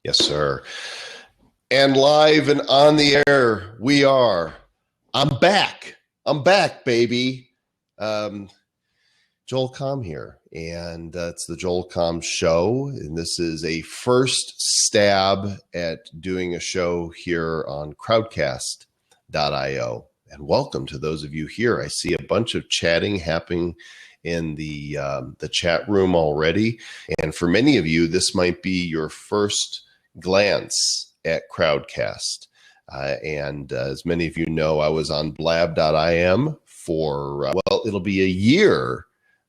Yes, sir. And live and on the air, we are. I'm back. I'm back, baby. Joel Comm here, and it's the Joel Comm Show, and this is a first stab at doing a show here on crowdcast.io. And welcome to those of you here. I see a bunch of chatting happening in the chat room already, and for many of you, this might be your first glance at Crowdcast. And as many of you know, I was on blab.im for, it'll be a year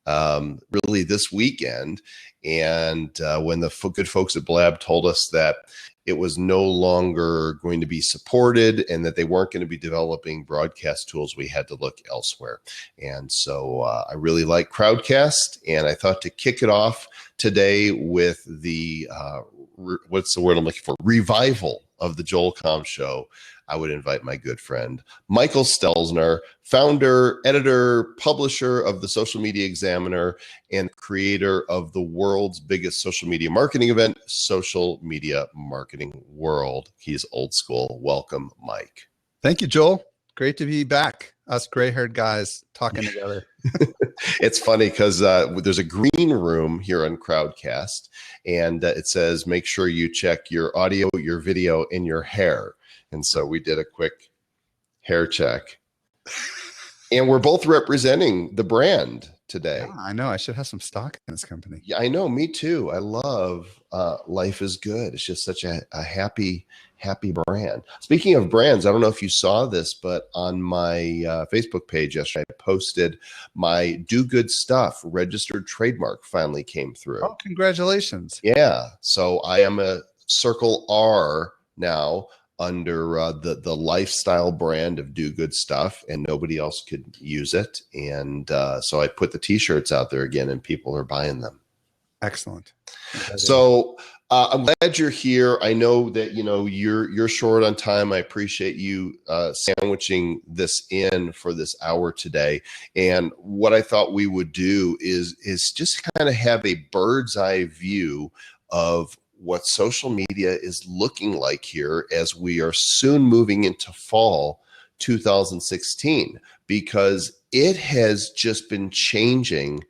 really this weekend. And when the good folks at Blab told us that it was no longer going to be supported and that they weren't going to be developing broadcast tools, we had to look elsewhere. And so I really like Crowdcast, and I thought to kick it off today with the, what's the word I'm looking for? Revival of the Joel Comm Show. I would invite my good friend, Michael Stelzner, founder, editor, publisher of the Social Media Examiner, and creator of the world's biggest social media marketing event, Social Media Marketing World. He's old school. Welcome, Mike. Thank you, Joel. Great to be back. Us gray-haired guys talking together. It's funny because there's a green room here on Crowdcast, and it says, make sure you check your audio, your video, and your hair. And so we did a quick hair check. And we're both representing the brand today. Yeah, I know. I should have some stock in this company. Yeah, I know. Me too. I love Life is Good. It's just such a happy brand. Speaking of brands, I don't know if you saw this, but on my Facebook page yesterday, I posted my Do Good Stuff registered trademark finally came through. Oh, congratulations. Yeah. So I am a Circle R now under the lifestyle brand of Do Good Stuff, and nobody else could use it. And so I put the t-shirts out there again, and people are buying them. Excellent. So I'm glad you're here. I know that you're short on time. I appreciate you sandwiching this in for this hour today. And what I thought we would do is just kind of have a bird's eye view of what social media is looking like here as we are soon moving into fall 2016, because it has just been changing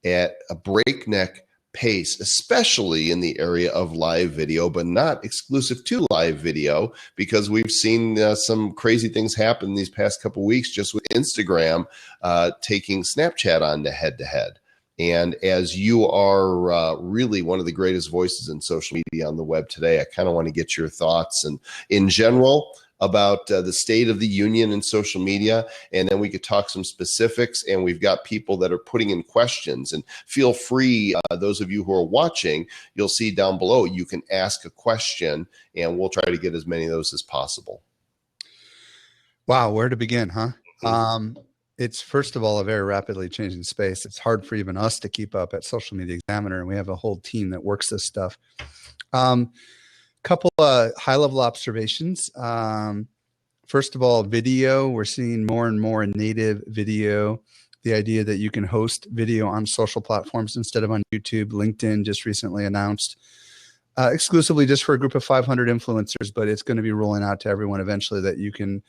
at a breakneck pace, especially in the area of live video, but not exclusive to live video, because we've seen some crazy things happen these past couple of weeks just with Instagram taking Snapchat on to head-to-head. And as you are really one of the greatest voices in social media on the web today, I kind of want to get your thoughts and in general about the state of the union in social media. And then we could talk some specifics, and we've got people that are putting in questions. And feel free, those of you who are watching, you'll see down below, you can ask a question, and we'll try to get as many of those as possible. Wow, where to begin, huh? It's, first of all, a very rapidly changing space. It's hard for even us to keep up at Social Media Examiner, and we have a whole team that works this stuff. Couple of high-level observations. First of all, video. We're seeing more and more native video. The idea that you can host video on social platforms instead of on YouTube. LinkedIn just recently announced exclusively just for a group of 500 influencers, but it's going to be rolling out to everyone eventually that you can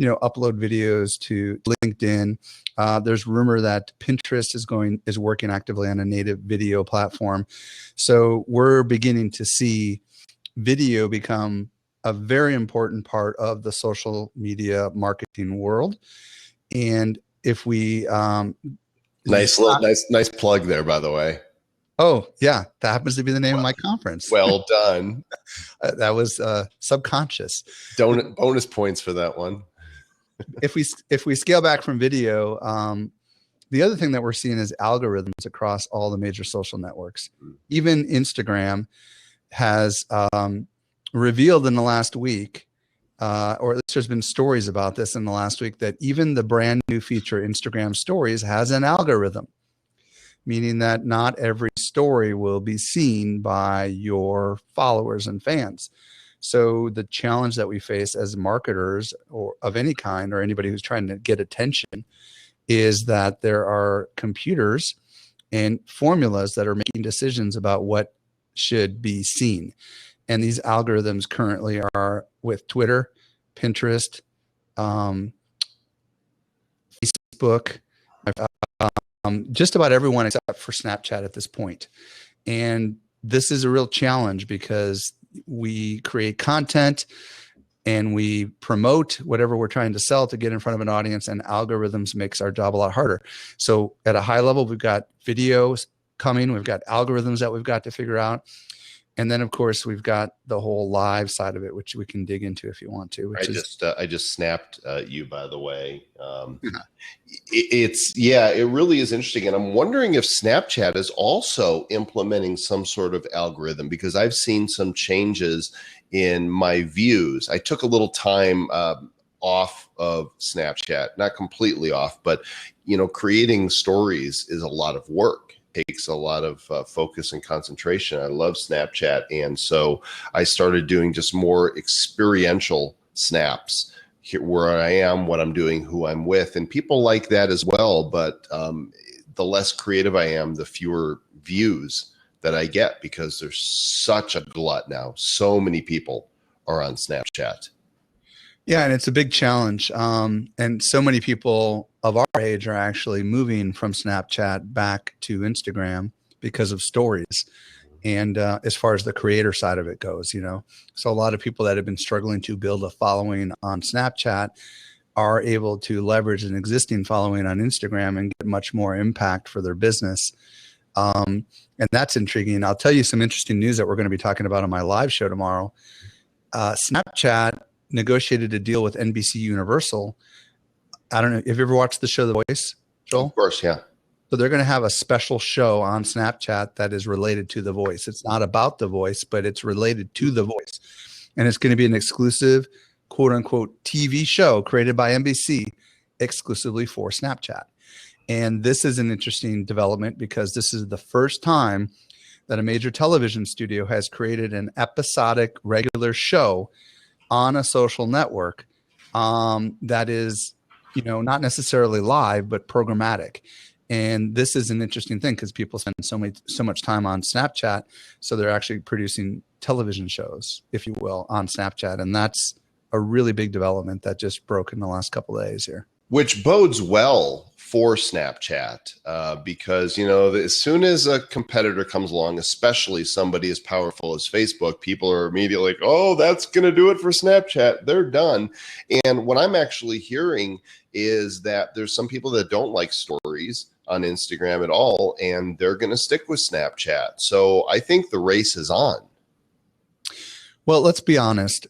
upload videos to LinkedIn. There's rumor that Pinterest is working actively on a native video platform. So we're beginning to see video become a very important part of the social media marketing world. And if we nice plug there, by the way. Oh yeah, that happens to be the name of my conference. Well done. That was subconscious. Bonus points for that one. If we scale back from video, the other thing that we're seeing is algorithms across all the major social networks. Even Instagram has revealed in the last week, or at least there's been stories about this in the last week, that even the brand new feature Instagram Stories has an algorithm, meaning that not every story will be seen by your followers and fans. So the challenge that we face as marketers or of any kind, or anybody who's trying to get attention, is that there are computers and formulas that are making decisions about what should be seen. And these algorithms currently are with Twitter, Pinterest, Facebook, just about everyone except for Snapchat at this point. And this is a real challenge because we create content and we promote whatever we're trying to sell to get in front of an audience, and algorithms makes our job a lot harder. So at a high level, we've got videos coming, we've got algorithms that we've got to figure out. And then, of course, we've got the whole live side of it, which we can dig into if you want to. I just snapped you, by the way. It really is interesting. And I'm wondering if Snapchat is also implementing some sort of algorithm, because I've seen some changes in my views. I took a little time off of Snapchat, not completely off, but creating stories is a lot of work. Takes a lot of focus and concentration. I love Snapchat. And so I started doing just more experiential snaps, here, where I am, what I'm doing, who I'm with, and people like that as well. But the less creative I am, the fewer views that I get, because there's such a glut now. So many people are on Snapchat. Yeah, and it's a big challenge. And so many people of our age are actually moving from Snapchat back to Instagram because of stories. And as far as the creator side of it goes, so a lot of people that have been struggling to build a following on Snapchat are able to leverage an existing following on Instagram and get much more impact for their business. And that's intriguing. I'll tell you some interesting news that we're going to be talking about on my live show tomorrow. Snapchat negotiated a deal with NBC Universal. I don't know. Have you ever watched the show The Voice, Joel? Of course, yeah. So they're going to have a special show on Snapchat that is related to The Voice. It's not about The Voice, but it's related to The Voice. And it's going to be an exclusive, quote unquote, TV show created by NBC exclusively for Snapchat. And this is an interesting development because this is the first time that a major television studio has created an episodic regular show on a social network that is, not necessarily live, but programmatic. And this is an interesting thing because people spend so much time on Snapchat. So they're actually producing television shows, if you will, on Snapchat. And that's a really big development that just broke in the last couple of days here. Which bodes well for Snapchat because, as soon as a competitor comes along, especially somebody as powerful as Facebook, people are immediately like, oh, that's going to do it for Snapchat. They're done. And what I'm actually hearing is that there's some people that don't like stories on Instagram at all, and they're going to stick with Snapchat. So I think the race is on. Well, let's be honest.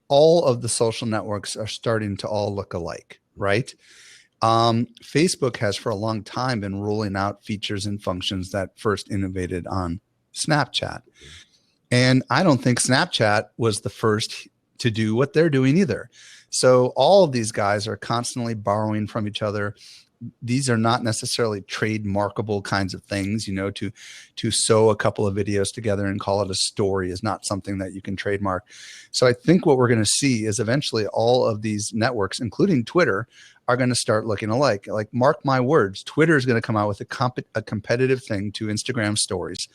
All of the social networks are starting to all look alike, right? Facebook has for a long time been rolling out features and functions that first innovated on Snapchat. And I don't think Snapchat was the first to do what they're doing either. So all of these guys are constantly borrowing from each other. These are not necessarily trademarkable kinds of things, to sew a couple of videos together and call it a story is not something that you can trademark. So I think what we're going to see is eventually all of these networks, including Twitter, are going to start looking alike. Like, mark my words, Twitter is going to come out with a competitive thing to Instagram stories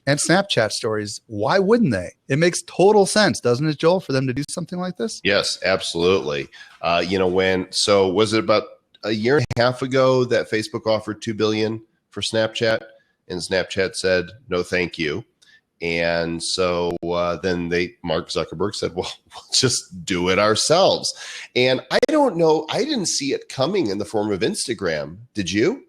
and Snapchat stories. Why wouldn't they? It makes total sense, doesn't it, Joel, for them to do something like this? Yes, absolutely. Was it about a year and a half ago that Facebook offered $2 billion for Snapchat, and Snapchat said, no, thank you. And so then Mark Zuckerberg said, well, we'll just do it ourselves. And I don't know. I didn't see it coming in the form of Instagram. Did you?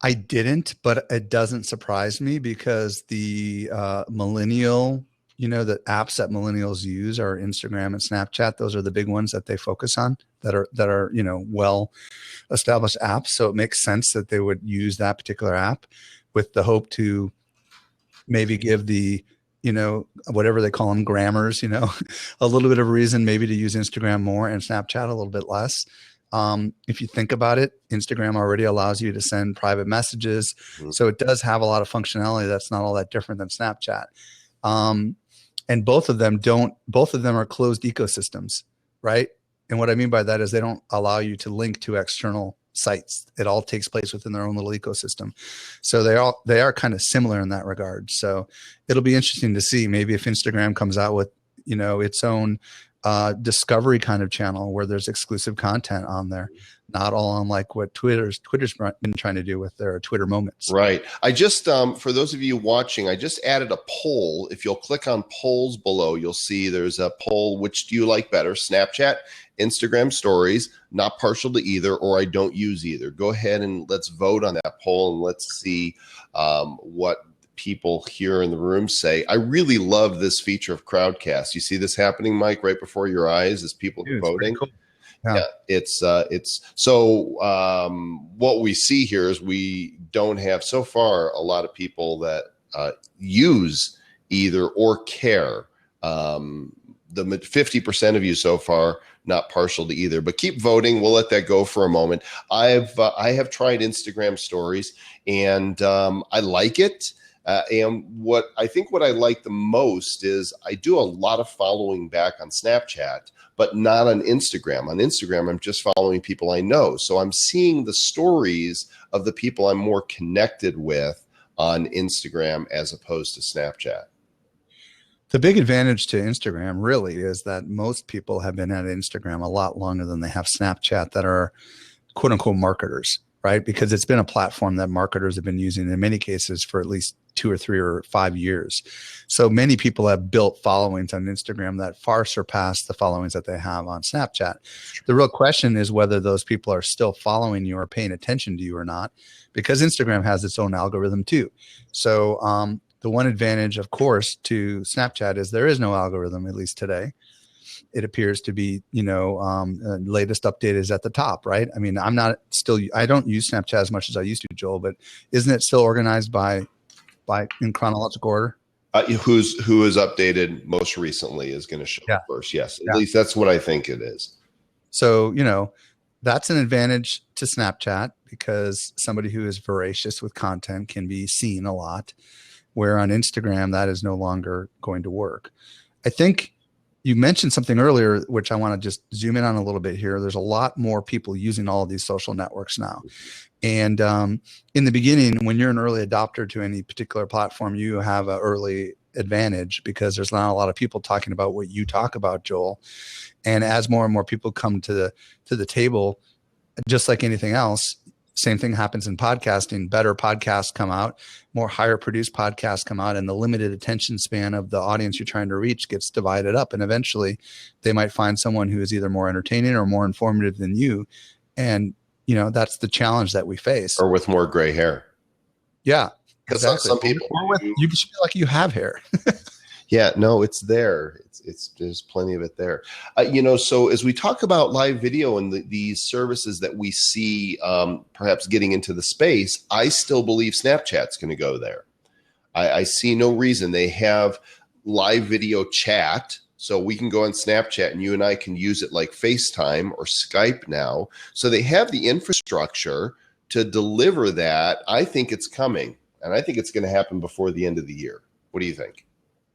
I didn't, but it doesn't surprise me because the millennial, the apps that millennials use are Instagram and Snapchat. Those are the big ones that they focus on that are well established apps. So it makes sense that they would use that particular app with the hope to maybe give the, whatever they call them, grammars, a little bit of a reason maybe to use Instagram more and Snapchat a little bit less. If you think about it, Instagram already allows you to send private messages. Mm-hmm. So it does have a lot of functionality that's not all that different than Snapchat. And both of them are closed ecosystems, right? And what I mean by that is they don't allow you to link to external sites. It all takes place within their own little ecosystem. So they are kind of similar in that regard. So it'll be interesting to see maybe if Instagram comes out with, its own discovery kind of channel where there's exclusive content on there, not all on like what Twitter's been trying to do with their Twitter moments. Right. I just, for those of you watching, I just added a poll. If you'll click on polls below, you'll see there's a poll. Which do you like better? Snapchat, Instagram stories, not partial to either, or I don't use either. Go ahead and let's vote on that poll and let's see what people here in the room say. I really love this feature of Crowdcast. You see this happening, Mike, right before your eyes as people are voting. Cool. Yeah, it's so what we see here is we don't have so far a lot of people that use either or care. The 50% of you so far not partial to either, but keep voting. We'll let that go for a moment. I have tried Instagram stories and I like it. And what I like the most is I do a lot of following back on Snapchat, but not on Instagram. On Instagram, I'm just following people I know. So I'm seeing the stories of the people I'm more connected with on Instagram as opposed to Snapchat. The big advantage to Instagram really is that most people have been at Instagram a lot longer than they have Snapchat that are quote unquote marketers, right? Because it's been a platform that marketers have been using in many cases for at least 2 or 3 or 5 years. So many people have built followings on Instagram that far surpass the followings that they have on Snapchat. The real question is whether those people are still following you or paying attention to you or not, because Instagram has its own algorithm too. So the one advantage, of course, to Snapchat is there is no algorithm, at least today. It appears to be, latest update is at the top, right? I mean, I don't use Snapchat as much as I used to, Joel, but isn't it still organized by in chronological order? Who is updated most recently is going to show first. Yes, at least that's what I think it is. So, that's an advantage to Snapchat because somebody who is voracious with content can be seen a lot, where on Instagram, that is no longer going to work. I think you mentioned something earlier, which I want to just zoom in on a little bit here. There's a lot more people using all of these social networks now. And in the beginning, when you're an early adopter to any particular platform, you have an early advantage because there's not a lot of people talking about what you talk about, Joel. And as more and more people come to the table, just like anything else, same thing happens in podcasting. Better podcasts come out, more higher produced podcasts come out, and the limited attention span of the audience you're trying to reach gets divided up. And eventually they might find someone who is either more entertaining or more informative than you. And, that's the challenge that we face. Or with more gray hair. Yeah, exactly. Some people, you feel like you have hair. Yeah, no, it's there. There's plenty of it there. So as we talk about live video and these services that we see perhaps getting into the space, I still believe Snapchat's going to go there. I see no reason. They have live video chat, so we can go on Snapchat and you and I can use it like FaceTime or Skype now. So they have the infrastructure to deliver that. I think it's coming, and I think it's going to happen before the end of the year. What do you think?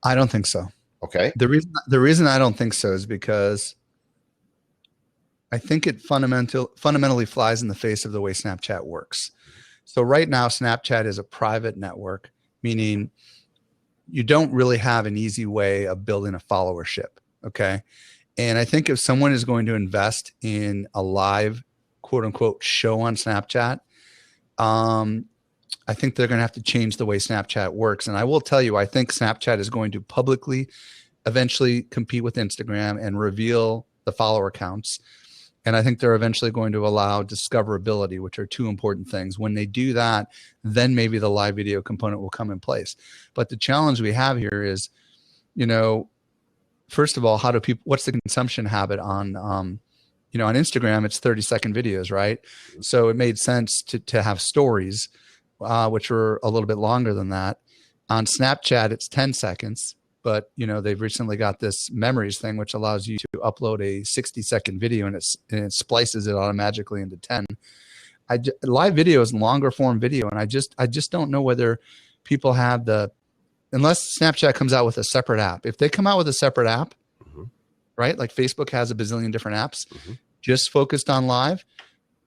I don't think so. Okay. The reason I don't think so is because I think it fundamentally flies in the face of the way Snapchat works. So right now, Snapchat is a private network, meaning you don't really have an easy way of building a followership. Okay. And I think if someone is going to invest in a live quote unquote show on Snapchat, I think they're going to have to change the way Snapchat works. And I will tell you, I think Snapchat is going to publicly eventually compete with Instagram and reveal the follower counts. And I think they're eventually going to allow discoverability, which are two important things. When they do that, then maybe the live video component will come in place. But the challenge we have here is, first of all, what's the consumption habit on, on Instagram? It's 30-second videos, right? So it made sense to have stories, which were a little bit longer than that. On Snapchat, it's 10 seconds. But, they've recently got this memories thing, which allows you to upload a 60-second video and it splices it automatically into 10. Live video is longer form video. And I just don't know whether people have unless Snapchat comes out with a separate app. If they come out with a separate app, right? Like Facebook has a bazillion different apps, just focused on live.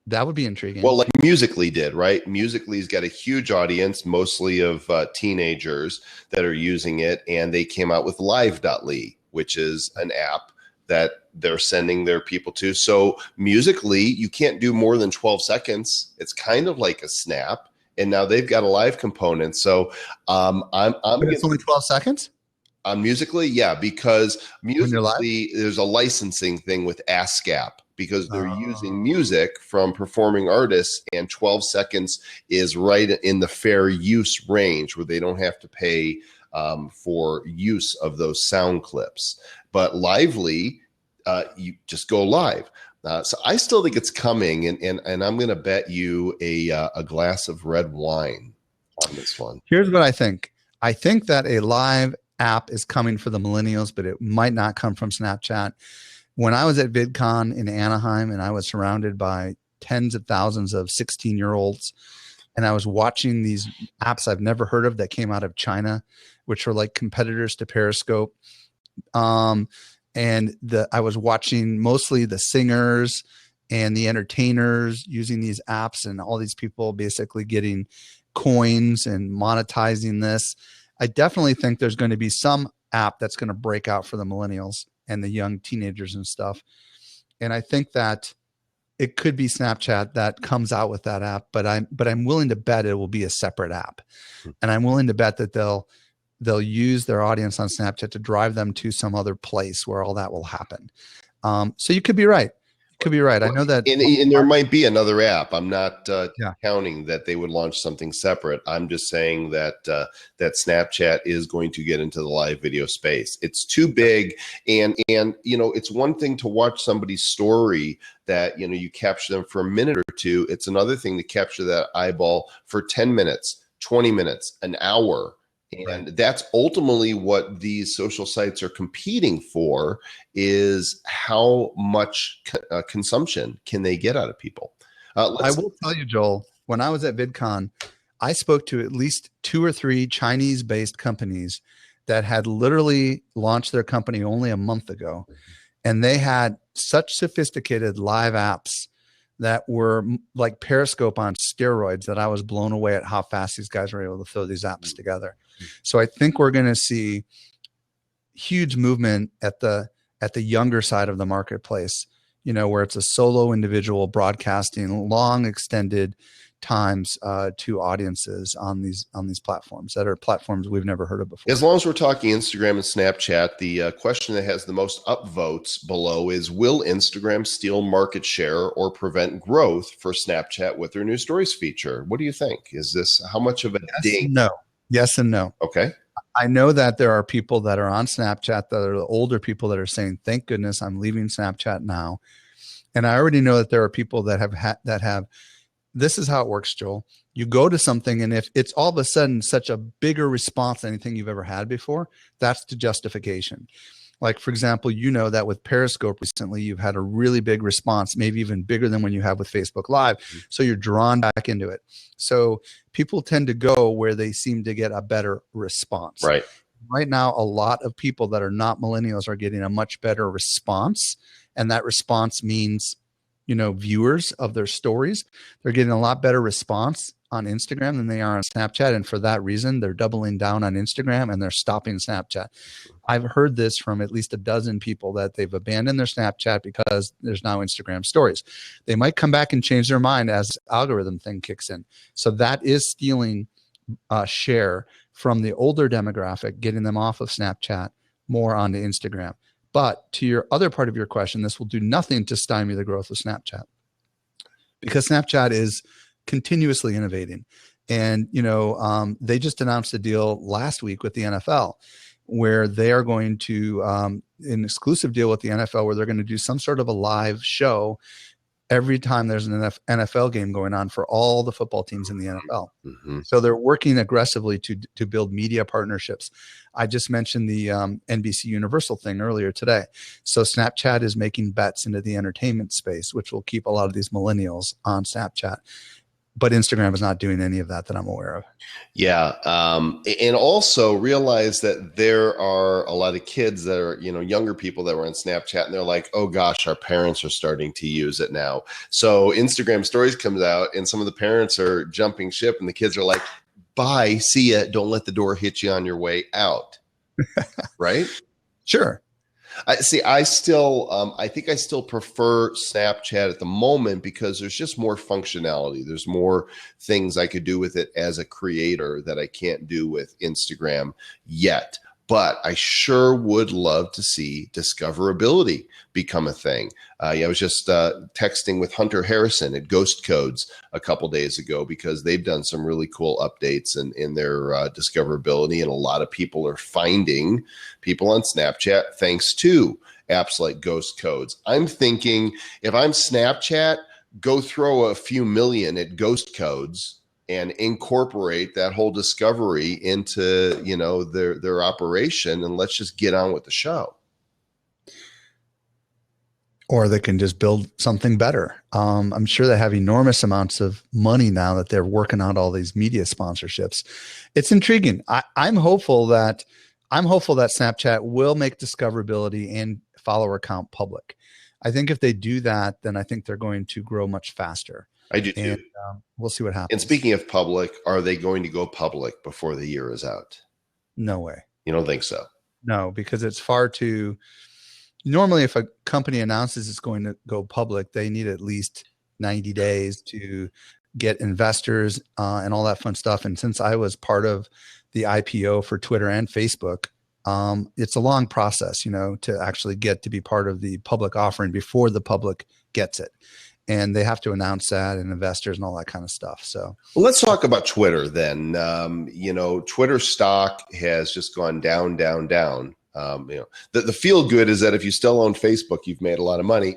That would be intriguing. Well, like Musical.ly did, right? Musical.ly's got a huge audience, mostly of teenagers that are using it, and they came out with Live.ly, which is an app that they're sending their people to. So Musical.ly, you can't do more than 12 seconds. It's kind of like a Snap, and now they've got a live component. So but it's only 12 seconds on Musical.ly, yeah, because when you're live. Musical.ly, there's a licensing thing with ASCAP because they're using music from performing artists, and 12 seconds is right in the fair use range where they don't have to pay for use of those sound clips. But Lively, you just go live. So I still think it's coming, and I'm going to bet you a glass of red wine on this one. Here's what I think. I think that a live app is coming for the millennials, but it might not come from Snapchat. When I was at VidCon in Anaheim and I was surrounded by tens of thousands of 16-year-olds, and I was watching these apps I've never heard of that came out of China, which were like competitors to Periscope. I was watching mostly the singers and the entertainers using these apps, and all these people basically getting coins and monetizing this. I definitely think there's going to be some app that's going to break out for the millennials and the young teenagers and stuff. And I think that it could be Snapchat that comes out with that app, but I'm willing to bet it will be a separate app. And I'm willing to bet that they'll use their audience on Snapchat to drive them to some other place where all that will happen. So you could be right. Could be right. I know that, and there might be another app. I'm not counting that they would launch something separate. I'm just saying that that Snapchat is going to get into the live video space. It's too big, and it's one thing to watch somebody's story that you capture them for a minute or two. It's another thing to capture that eyeball for 10 minutes, 20 minutes, an hour. And that's ultimately what these social sites are competing for, is how much consumption can they get out of people. I will tell you, Joel, when I was at VidCon, I spoke to at least 2 or 3 Chinese-based companies that had literally launched their company only a month ago. And they had such sophisticated live apps that were like Periscope on steroids that I was blown away at how fast these guys were able to throw these apps together. So I think we're going to see huge movement at the younger side of the marketplace, where it's a solo individual broadcasting long extended times to audiences on these platforms that are platforms we've never heard of before. As long as we're talking Instagram and Snapchat, the question that has the most upvotes below is, will Instagram steal market share or prevent growth for Snapchat with their new stories feature? What do you think? Is this how much of a ding? No. Yes and no. Okay. I know that there are people that are on Snapchat that are the older people that are saying, thank goodness I'm leaving Snapchat now. And I already know that there are people that have this is how it works, Joel. You go to something, and if it's all of a sudden such a bigger response than anything you've ever had before, that's the justification. Like, for example, that with Periscope recently, you've had a really big response, maybe even bigger than when you have with Facebook Live. So you're drawn back into it. So people tend to go where they seem to get a better response. Right now, a lot of people that are not millennials are getting a much better response. And that response means, viewers of their stories. They're getting a lot better response on Instagram than they are on Snapchat. And for that reason, they're doubling down on Instagram and they're stopping Snapchat. I've heard this from at least a dozen people that they've abandoned their Snapchat because there's now Instagram stories. They might come back and change their mind as algorithm thing kicks in. So that is stealing share from the older demographic, getting them off of Snapchat more onto Instagram. But to your other part of your question, this will do nothing to stymie the growth of Snapchat, because Snapchat is continuously innovating. And, they just announced a deal last week with the NFL where they are going to, an exclusive deal with the NFL where they're going to do some sort of a live show every time there's an NFL game going on for all the football teams in the NFL. So they're working aggressively to build media partnerships. I just mentioned the NBC Universal thing earlier today. So Snapchat is making bets into the entertainment space, which will keep a lot of these millennials on Snapchat. but Instagram is not doing any of that I'm aware of. Yeah. And also realize that there are a lot of kids that are, younger people that were on Snapchat and they're like, oh gosh, our parents are starting to use it now. So Instagram stories comes out and some of the parents are jumping ship and the kids are like, bye, see ya. Don't let the door hit you on your way out. Right? Sure. I think I still prefer Snapchat at the moment because there's just more functionality. There's more things I could do with it as a creator that I can't do with Instagram yet. But I sure would love to see discoverability become a thing. I was just texting with Hunter Harrison at Ghost Codes a couple days ago because they've done some really cool updates in their discoverability. And a lot of people are finding people on Snapchat thanks to apps like Ghost Codes. I'm thinking if I'm Snapchat, go throw a few million at Ghost Codes and incorporate that whole discovery into, their operation, and let's just get on with the show. Or they can just build something better. I'm sure they have enormous amounts of money now that they're working out all these media sponsorships. It's intriguing. I'm hopeful that Snapchat will make discoverability and follower count public. I think if they do that, then I think they're going to grow much faster. I do too. And we'll see what happens. And speaking of public, are they going to go public before the year is out? No way. You don't think so? No, because it's far too. Normally, if a company announces it's going to go public, they need at least 90 days to get investors and all that fun stuff. And since I was part of the IPO for Twitter and Facebook, it's a long process, to actually get to be part of the public offering before the public gets it. And they have to announce that and investors and all that kind of stuff. So let's talk about Twitter then. Twitter stock has just gone down, down, down. The feel good is that if you still own Facebook, you've made a lot of money.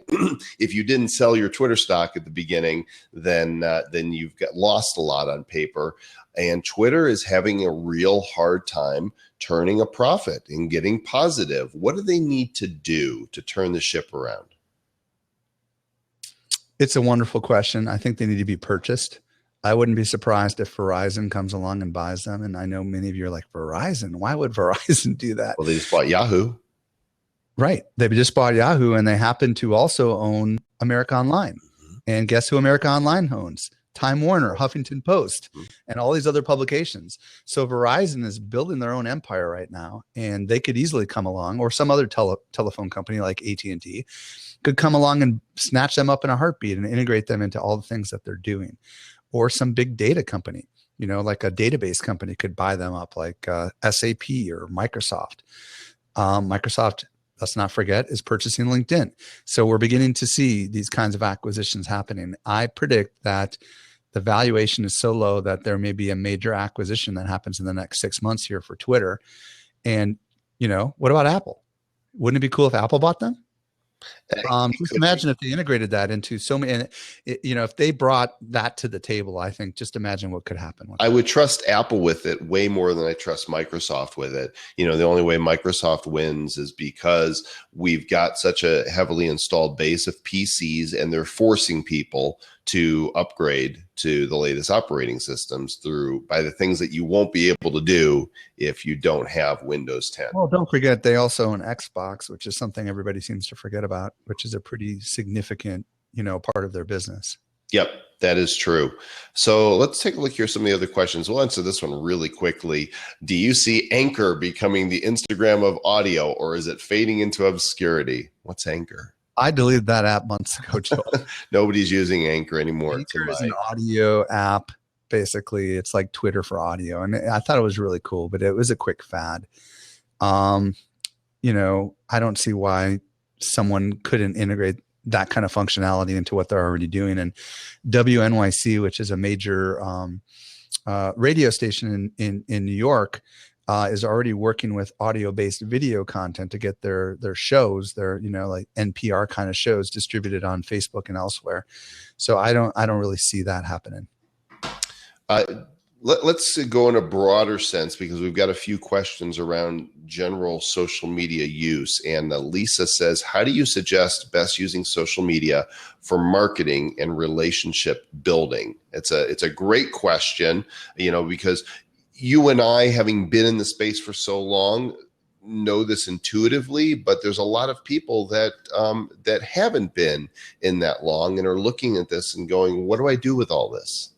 If you didn't sell your Twitter stock at the beginning, then you've lost a lot on paper. And Twitter is having a real hard time turning a profit and getting positive. What do they need to do to turn the ship around? It's a wonderful question. I think they need to be purchased. I wouldn't be surprised if Verizon comes along and buys them. And I know many of you are like, Verizon? Why would Verizon do that? Well, they just bought Yahoo. Right. They just bought Yahoo, and they happen to also own America Online. Mm-hmm. And guess who America Online owns? Time Warner, Huffington Post, and all these other publications. So Verizon is building their own empire right now, and they could easily come along, or some other telephone company like AT&T could come along and snatch them up in a heartbeat and integrate them into all the things that they're doing. Or some big data company, like a database company could buy them up, like SAP or Microsoft. Microsoft, let's not forget, is purchasing LinkedIn. So we're beginning to see these kinds of acquisitions happening. I predict that the valuation is so low that there may be a major acquisition that happens in the next 6 months here for Twitter. And, what about Apple? Wouldn't it be cool if Apple bought them? Just imagine if they integrated that into so many, and if they brought that to the table, I think just imagine what could happen. I would trust Apple with it way more than I trust Microsoft with it. The only way Microsoft wins is because we've got such a heavily installed base of PCs and they're forcing people to upgrade to the latest operating systems by the things that you won't be able to do if you don't have Windows 10. Well, don't forget they also own Xbox, which is something everybody seems to forget about, which is a pretty significant, part of their business. Yep, that is true. So let's take a look here at some of the other questions. We'll answer this one really quickly. Do you see Anchor becoming the Instagram of audio, or is it fading into obscurity? What's Anchor? I deleted that app months ago, Joel. Nobody's using Anchor anymore. Anchor is an audio app. Basically, it's like Twitter for audio. And I thought it was really cool, but it was a quick fad. I don't see why someone couldn't integrate that kind of functionality into what they're already doing. And WNYC, which is a major radio station in New York, is already working with audio-based video content to get their shows, their like NPR kind of shows distributed on Facebook and elsewhere. So I don't really see that happening. Let's go in a broader sense, because we've got a few questions around general social media use. And Lisa says, how do you suggest best using social media for marketing and relationship building? It's a great question, because you and I, having been in the space for so long, know this intuitively, but there's a lot of people that that haven't been in that long and are looking at this and going, what do I do with all this?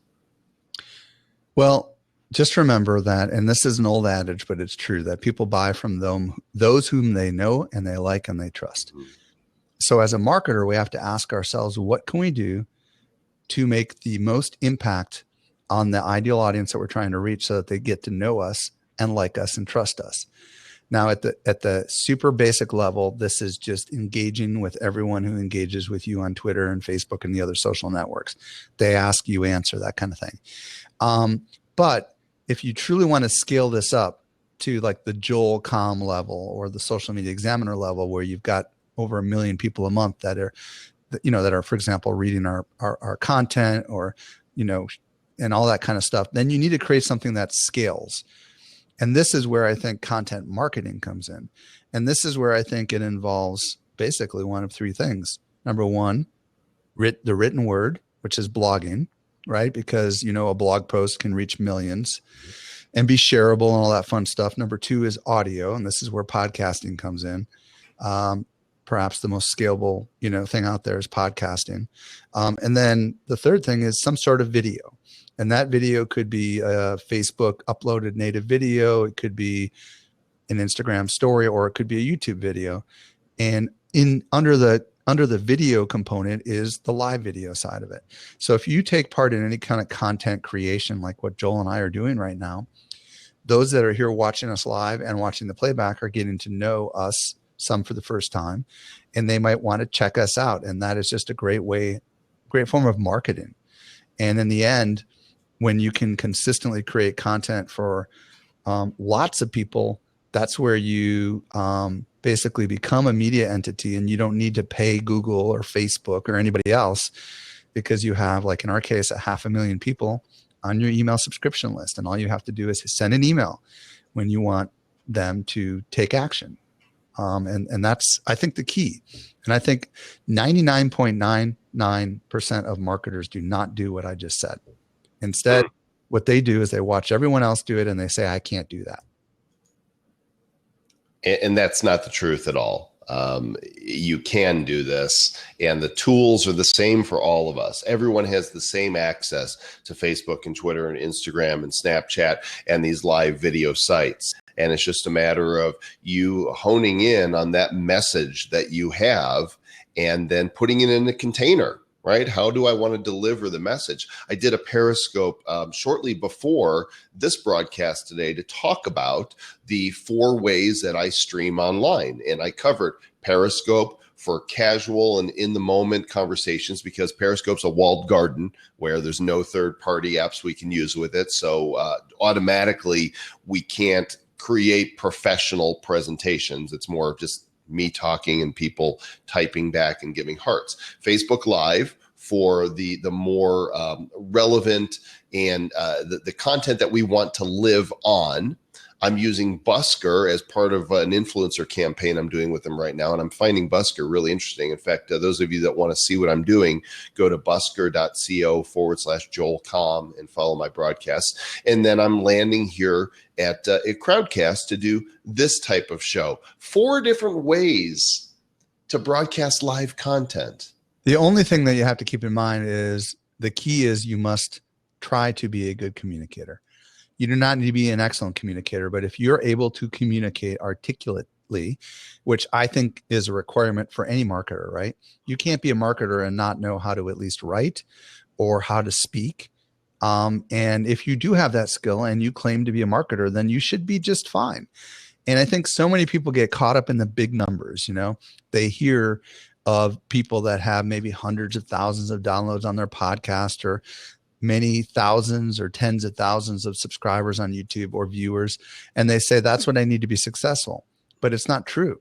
Well, just remember that, and this is an old adage, but it's true, that people buy from those whom they know and they like and they trust. So as a marketer, we have to ask ourselves, what can we do to make the most impact on the ideal audience that we're trying to reach so that they get to know us and like us and trust us? Now, at the super basic level, this is just engaging with everyone who engages with you on Twitter and Facebook and the other social networks. They ask, you answer, that kind of thing. But if you truly want to scale this up to like the Joel Comm level or the Social Media Examiner level, where you've got over 1 million people a month that are, for example, reading our content, or, and all that kind of stuff, then you need to create something that scales. And this is where I think content marketing comes in. And this is where I think it involves basically one of three things. Number one, the written word, which is blogging, right? Because, a blog post can reach millions and be shareable and all that fun stuff. Number two is audio. And this is where podcasting comes in. Perhaps the most scalable, thing out there is podcasting. And then the third thing is some sort of video. And that video could be a Facebook uploaded native video. It could be an Instagram story, or it could be a YouTube video. And under the video component is the live video side of it. So if you take part in any kind of content creation, like what Joel and I are doing right now, those that are here watching us live and watching the playback are getting to know us, some for the first time, and they might want to check us out. And that is just a great form of marketing. And in the end, when you can consistently create content for lots of people, that's where you basically become a media entity, and you don't need to pay Google or Facebook or anybody else, because you have, like in our case, 500,000 people on your email subscription list. And all you have to do is send an email when you want them to take action. And that's, I think, the key. And I think 99.99% of marketers do not do what I just said. Instead, what they do is they watch everyone else do it and they say, I can't do that. And that's not the truth at all. You can do this, and the tools are the same for all of us. Everyone has the same access to Facebook and Twitter and Instagram and Snapchat and these live video sites. And it's just a matter of you honing in on that message that you have and then putting it in a container. Right? How do I want to deliver the message? I did a Periscope shortly before this broadcast today to talk about the 4 ways that I stream online. And I covered Periscope for casual and in the moment conversations, because Periscope's a walled garden where there's no third-party apps we can use with it. So automatically we can't create professional presentations. It's more of just me talking and people typing back and giving hearts. Facebook Live for the more relevant and the content that we want to live on. I'm using Busker as part of an influencer campaign I'm doing with them right now, and I'm finding Busker really interesting. In fact, those of you that want to see what I'm doing, go to busker.co/Joel Comm and follow my broadcasts. And then I'm landing here at Crowdcast to do this type of show. 4 different ways to broadcast live content. The only thing that you have to keep in mind is the key is you must try to be a good communicator. You do not need to be an excellent communicator, but if you're able to communicate articulately, which I think is a requirement for any marketer, right? You can't be a marketer and not know how to at least write or how to speak. And if you do have that skill and you claim to be a marketer, then you should be just fine. And I think so many people get caught up in the big numbers. They hear of people that have maybe hundreds of thousands of downloads on their podcast, or many thousands or tens of thousands of subscribers on YouTube or viewers. And they say, that's what I need to be successful. But it's not true.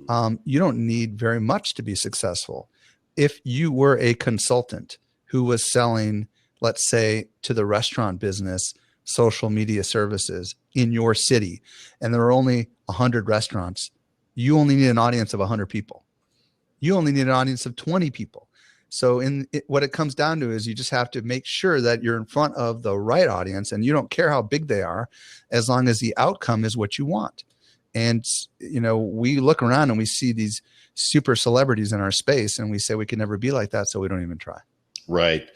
You don't need very much to be successful. If you were a consultant who was selling, let's say, to the restaurant business social media services in your city, and there are only 100 restaurants, you only need an audience of 100 people. You only need an audience of 20 people. So what it comes down to is you just have to make sure that you're in front of the right audience, and you don't care how big they are, as long as the outcome is what you want. And, we look around and we see these super celebrities in our space, and we say we can never be like that, so we don't even try. Right.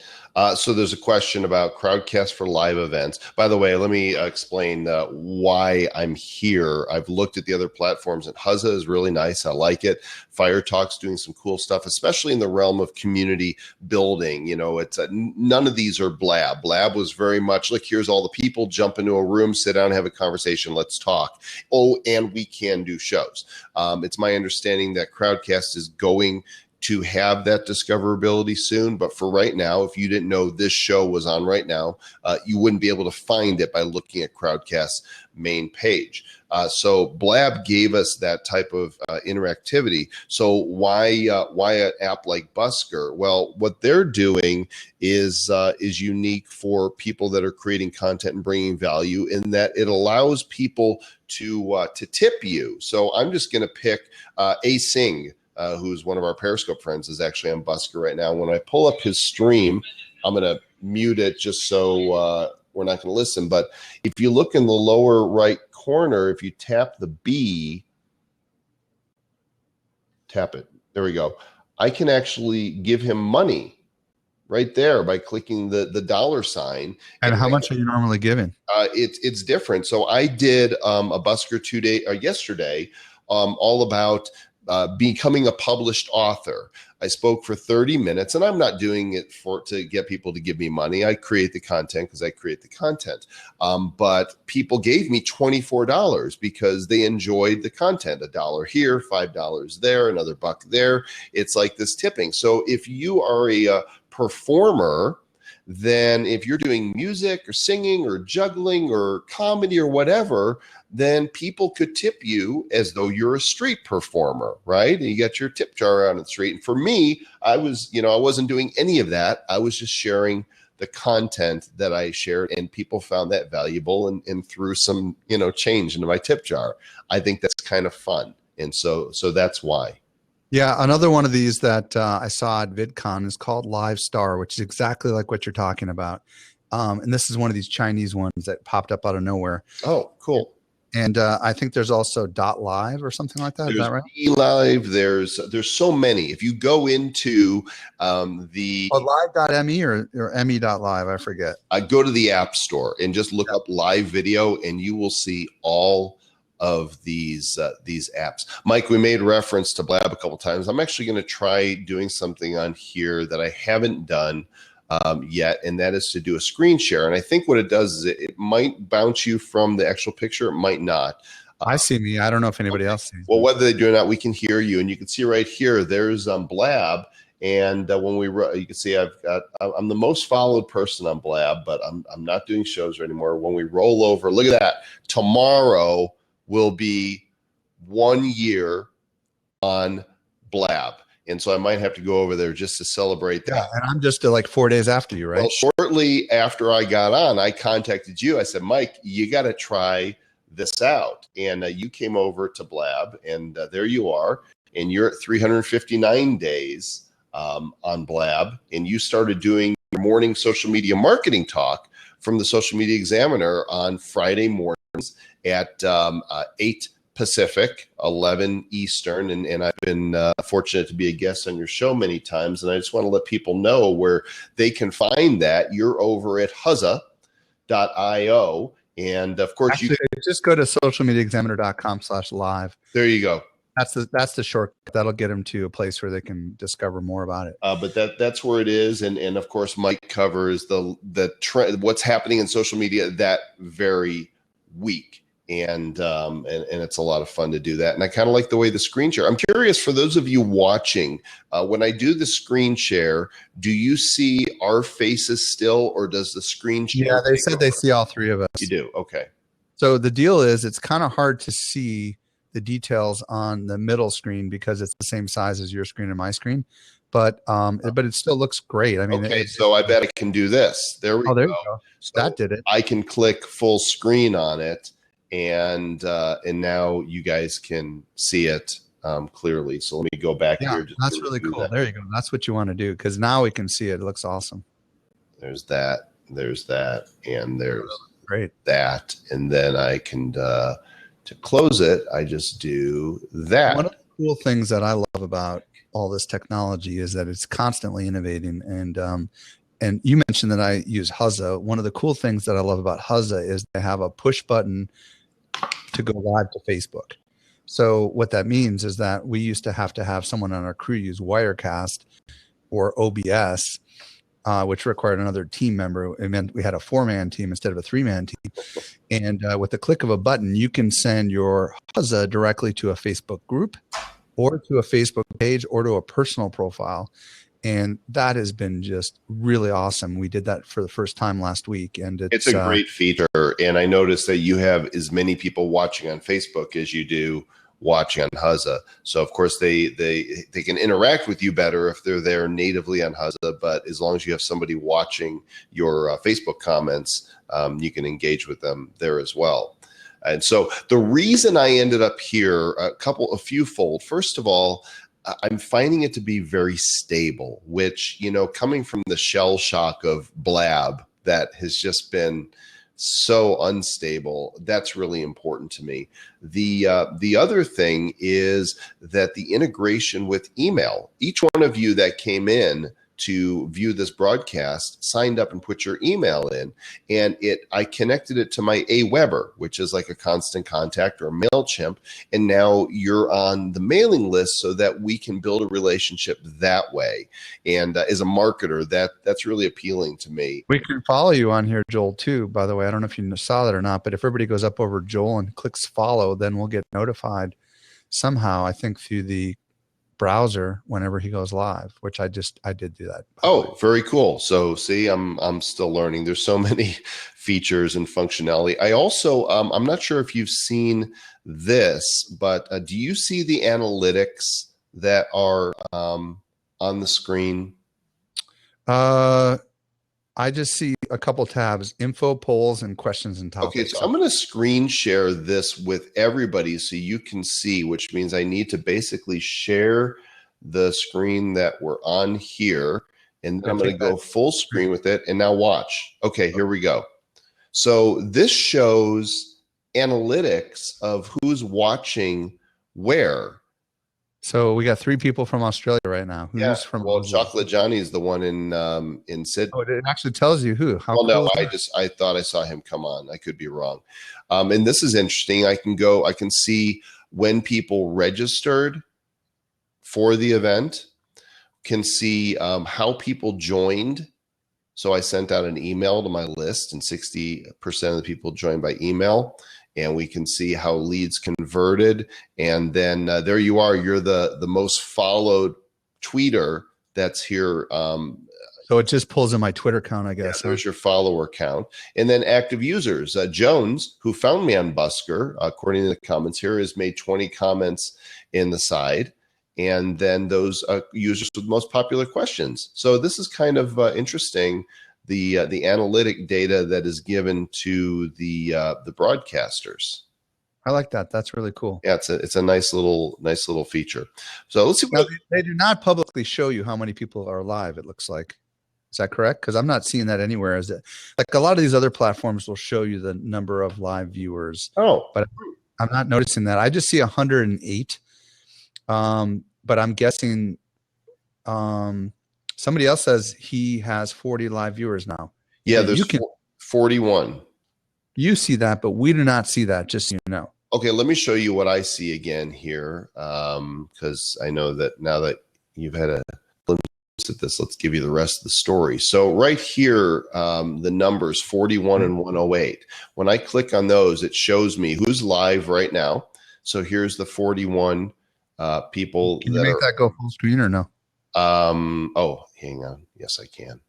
So there's a question about crowdcast for live events. By the way, let me explain why I'm here. I've looked at the other platforms, and Huzza is really nice. I like it. Fire Talk's doing some cool stuff, especially in the realm of community building. It's none of these are Blab. Blab was very much like, here's all the people, jump into a room, sit down, have a conversation, let's talk. Oh, and we can do shows. It's my understanding that Crowdcast is going to have that discoverability soon. But for right now, if you didn't know this show was on right now, you wouldn't be able to find it by looking at Crowdcast's main page. So Blab gave us that type of interactivity. So why an app like Busker? Well, what they're doing is unique for people that are creating content and bringing value, in that it allows people to tip you. So I'm just going to pick A Singh, who's one of our Periscope friends, is actually on Busker right now. When I pull up his stream, I'm going to mute it just so we're not going to listen. But if you look in the lower right corner, if you tap the B, tap it. There we go. I can actually give him money right there by clicking the dollar sign. And how much are you normally giving? It's different. So I did a Busker yesterday, all about becoming a published author. I spoke for 30 minutes, and I'm not doing it to get people to give me money. I create the content because I create the content. But people gave me $24 because they enjoyed the content. $1 here, $5 there, another buck there. It's like this tipping. So if you are a performer, then if you're doing music or singing or juggling or comedy or whatever, then people could tip you as though you're a street performer, right? And you got your tip jar out on the street. And for me, I wasn't doing any of that. I was just sharing the content that I shared, and people found that valuable and threw some, change into my tip jar. I think that's kind of fun. And so that's why. Yeah, another one of these that I saw at VidCon is called Live Star, which is exactly like what you're talking about. And this is one of these Chinese ones that popped up out of nowhere. Oh, cool. And I think there's also .live or something like that. There's is that right? Live. There's so many. If you go into live.me or me.live, I forget. Go to the App Store and just look up live video, and you will see all of these apps. Mike, we made reference to Blab a couple times. I'm actually going to try doing something on here that I haven't done yet, and that is to do a screen share. And I think what it does is it might bounce you from the actual picture. It might not. I see me. I don't know if anybody else sees. Well, whether they do or not, we can hear you, and you can see right here. There's Blab, and when you can see I'm the most followed person on Blab, but I'm not doing shows anymore. When we roll over, look at that. Tomorrow will be 1 year on Blab. And so I might have to go over there just to celebrate that. Yeah, and I'm just like 4 days after you, right? Well, shortly after I got on, I contacted you. I said, Mike, you got to try this out. And you came over to Blab, and there you are. And you're at 359 days on Blab. And you started doing your morning social media marketing talk from the Social Media Examiner on Friday mornings at 8 Pacific, 11 Eastern. And I've been fortunate to be a guest on your show many times. And I just want to let people know where they can find that. You're over at huzza.io. And of course, actually, you just go to socialmediaexaminer.com/live. There you go. That's the shortcut. That'll get them to a place where they can discover more about it. But that's where it is. And of course, Mike covers the trend, what's happening in social media that very week. And it's a lot of fun to do that. And I kind of like the way the screen share. I'm curious, for those of you watching, when I do the screen share, do you see our faces still, or does the screen share? Yeah, they said they see all three of us. You do? Okay. So the deal is, it's kind of hard to see the details on the middle screen because it's the same size as your screen and my screen, but it still looks great. I mean, Okay, so I bet I can do this. There we oh, there go. you go. So That did it. I can click full screen on it, and now you guys can see it clearly. So let me go back Yeah, here. Just that's to really do cool. that. There you go. That's what you want to do because now we can see it. It looks awesome. There's that. There's that, and there's Great. that, and then I can to close it. I just do that. One of the cool things that I love about all this technology is that it's constantly innovating. And you mentioned that I use Huzza. One of the cool things that I love about Huzza is they have a push button to go live to Facebook. So what that means is that we used to have someone on our crew use Wirecast or OBS, which required another team member. It meant we had a 4-man team instead of a 3-man team. And with the click of a button, you can send your Huzza directly to a Facebook group or to a Facebook page or to a personal profile. And that has been just really awesome. We did that for the first time last week. And It's a great feature. And I noticed that you have as many people watching on Facebook as you do watching on Huzza. So of course they can interact with you better if they're there natively on Huzza, but as long as you have somebody watching your Facebook comments, you can engage with them there as well. And so the reason I ended up here, a few fold. First of all, I'm finding it to be very stable, which, you know, coming from the shell shock of Blab that has just been so unstable, that's really important to me. The other thing is that the integration with email. Each one of you that came in to view this broadcast signed up and put your email in, and I connected it to my Aweber, which is like a Constant Contact or a MailChimp, and now you're on the mailing list so that we can build a relationship that way. And as a marketer, that's really appealing to me. we can follow you on here, Joel, too, by the way. I don't know if you saw that or not, but if everybody goes up over Joel and clicks follow, then we'll get notified somehow, I think, through the browser whenever he goes live, which I did do that. Oh, very cool. So see, I'm still learning. There's so many features and functionality. I also, I'm not sure if you've seen this, but do you see the analytics that are on the screen? I just see a couple tabs: info, polls, and questions and topics. Okay, so I'm going to screen share this with everybody so you can see, which means I need to basically share the screen that we're on here. And then I'm going to go full screen with it. And now watch. Okay, here we go. So this shows analytics of who's watching where. So we got 3 people from Australia right now. Who's from? Well, Chocolate Johnny is the one in Sydney. Oh, it actually tells you who. How well, cool no, I thought I saw him come on. I could be wrong. And this is interesting. I can see when people registered for the event, can see how people joined. So I sent out an email to my list, and 60% of the people joined by email. And we can see how leads converted. And then there you are. You're the most followed tweeter that's here. So it just pulls in my Twitter count, I guess. Yeah, there's your follower count. And then active users. Jones, who found me on Busker, according to the comments here, has made 20 comments in the side. And then those users with most popular questions. So this is kind of interesting. The analytic data that is given to the broadcasters. I like that. That's really cool. Yeah, it's a nice little feature. So let's see. Now, they do not publicly show you how many people are live. It looks like. Is that correct? Because I'm not seeing that anywhere. Is it like a lot of these other platforms will show you the number of live viewers? Oh, but I'm not noticing that. I just see 108. But I'm guessing somebody else says he has 40 live viewers now. Yeah, there's 41. You see that, but we do not see that, just so you know. Okay, let me show you what I see again here, because I know that now that you've had a glimpse at this, let's give you the rest of the story. So right here, the numbers 41 and 108. When I click on those, it shows me who's live right now. So here's the 41 people. Can you make that go full screen or no? Oh, hang on. Yes, I can.